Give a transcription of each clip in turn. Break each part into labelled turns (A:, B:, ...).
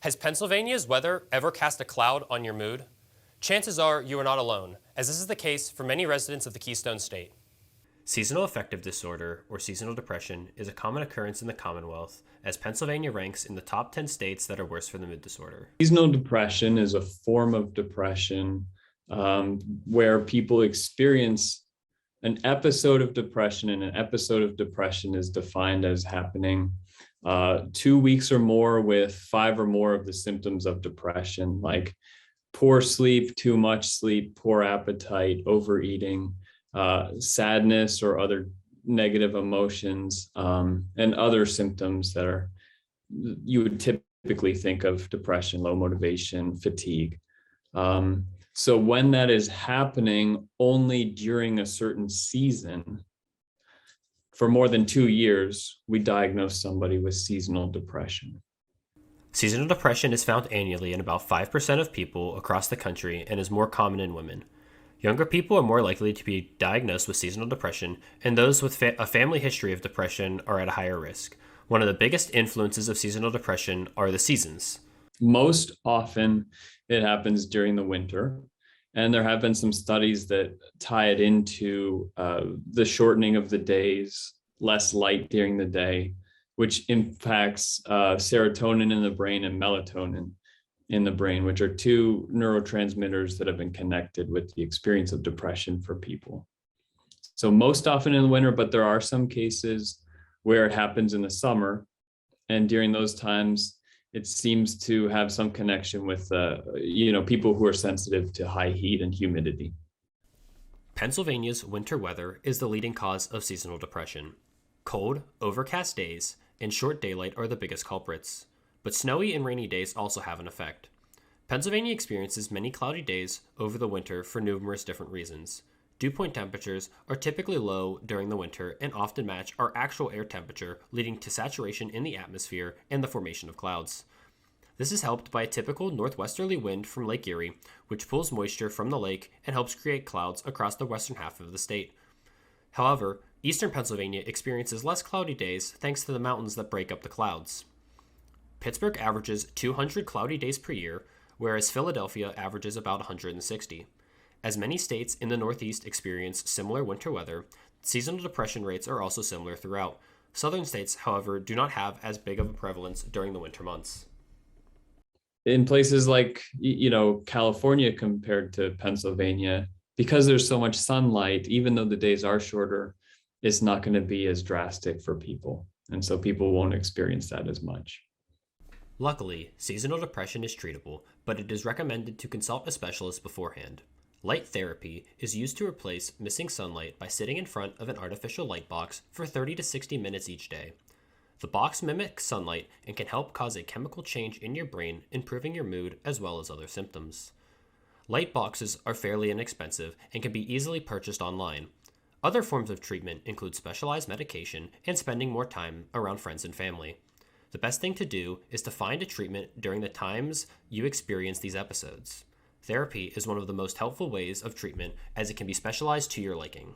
A: Has Pennsylvania's weather ever cast a cloud on your mood? Chances are you are not alone, as this is the case for many residents of the Keystone State. Seasonal affective disorder, or seasonal depression, is a common occurrence in the Commonwealth, as Pennsylvania ranks in the top 10 states that are worse for the mood disorder.
B: Seasonal depression is a form of depression where people experience an episode of depression, and an episode of depression is defined as happening 2 weeks or more with 5 or more of the symptoms of depression, like poor sleep, too much sleep, poor appetite, overeating, sadness or other negative emotions, and other symptoms that are you would typically think of depression, low motivation, fatigue. So when that is happening only during a certain season, for more than 2 years, we diagnose somebody with seasonal depression.
A: Seasonal depression is found annually in about 5% of people across the country and is more common in women. Younger people are more likely to be diagnosed with seasonal depression, and those with a family history of depression are at a higher risk. One of the biggest influences of seasonal depression are the seasons.
B: Most often, it happens during the winter. And there have been some studies that tie it into the shortening of the days, less light during the day, which impacts serotonin in the brain and melatonin in the brain, which are two neurotransmitters that have been connected with the experience of depression for people. So most often in the winter, but there are some cases where it happens in the summer. And during those times, it seems to have some connection with, people who are sensitive to high heat and humidity.
A: Pennsylvania's winter weather is the leading cause of seasonal depression. Cold, overcast days, and short daylight are the biggest culprits, but snowy and rainy days also have an effect. Pennsylvania experiences many cloudy days over the winter for numerous different reasons. Dew point temperatures are typically low during the winter and often match our actual air temperature, leading to saturation in the atmosphere and the formation of clouds. This is helped by a typical northwesterly wind from Lake Erie, which pulls moisture from the lake and helps create clouds across the western half of the state. However, eastern Pennsylvania experiences less cloudy days thanks to the mountains that break up the clouds. Pittsburgh averages 200 cloudy days per year, whereas Philadelphia averages about 160. As many states in the Northeast experience similar winter weather, seasonal depression rates are also similar throughout. Southern states, however, do not have as big of a prevalence during the winter months.
B: In places like, California compared to Pennsylvania, because there's so much sunlight, even though the days are shorter, it's not going to be as drastic for people. And so people won't experience that as much.
A: Luckily, seasonal depression is treatable, but it is recommended to consult a specialist beforehand. Light therapy is used to replace missing sunlight by sitting in front of an artificial light box for 30 to 60 minutes each day. The box mimics sunlight and can help cause a chemical change in your brain, improving your mood as well as other symptoms. Light boxes are fairly inexpensive and can be easily purchased online. Other forms of treatment include specialized medication and spending more time around friends and family. The best thing to do is to find a treatment during the times you experience these episodes. Therapy is one of the most helpful ways of treatment, as it can be specialized to your liking.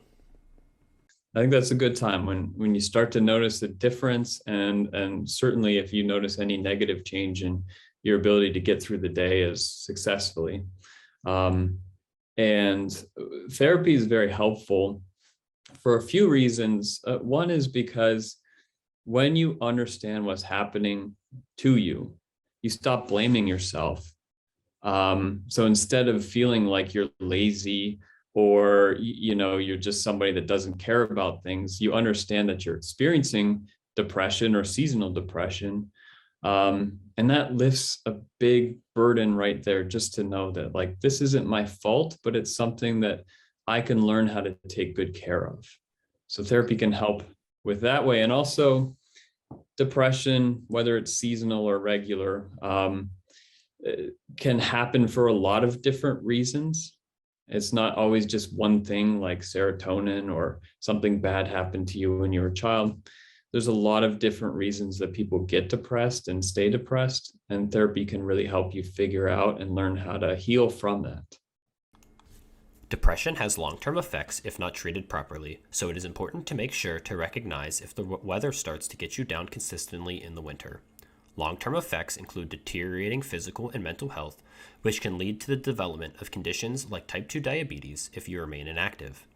B: I think that's a good time when you start to notice a difference, and certainly if you notice any negative change in your ability to get through the day as successfully. And therapy is very helpful for a few reasons. One is because when you understand what's happening to you, you stop blaming yourself. So instead of feeling like you're lazy or, you're just somebody that doesn't care about things, you understand that you're experiencing depression or seasonal depression. And that lifts a big burden right there, just to know that, like, this isn't my fault, but it's something that I can learn how to take good care of. So therapy can help with that way. And also depression, whether it's seasonal or regular, can happen for a lot of different reasons. It's not always just one thing like serotonin or something bad happened to you when you were a child. There's a lot of different reasons that people get depressed and stay depressed, and therapy can really help you figure out and learn how to heal from that.
A: Depression has long-term effects if not treated properly, so it is important to make sure to recognize if the weather starts to get you down consistently in the winter. Long-term effects include deteriorating physical and mental health, which can lead to the development of conditions like type 2 diabetes if you remain inactive.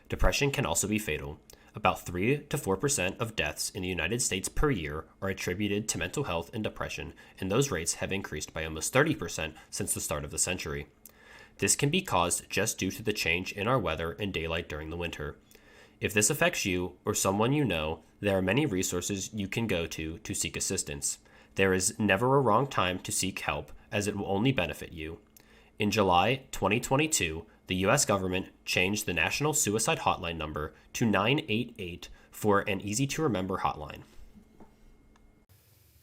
A: Depression can also be fatal. About 3 to 4% of deaths in the United States per year are attributed to mental health and depression, and those rates have increased by almost 30% since the start of the century. This can be caused just due to the change in our weather and daylight during the winter. If this affects you or someone you know, there are many resources you can go to seek assistance. There is never a wrong time to seek help, as it will only benefit you. In July 2022, the U.S. government changed the national suicide hotline number to 988 for an easy-to-remember hotline.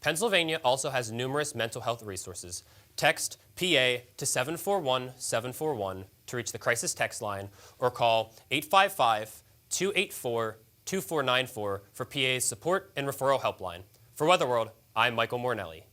A: Pennsylvania also has numerous mental health resources. Text PA to 741-741 to reach the crisis text line, or call 855-284-2494 for PA's support and referral helpline. For Weather World, I'm Michael Moranelli.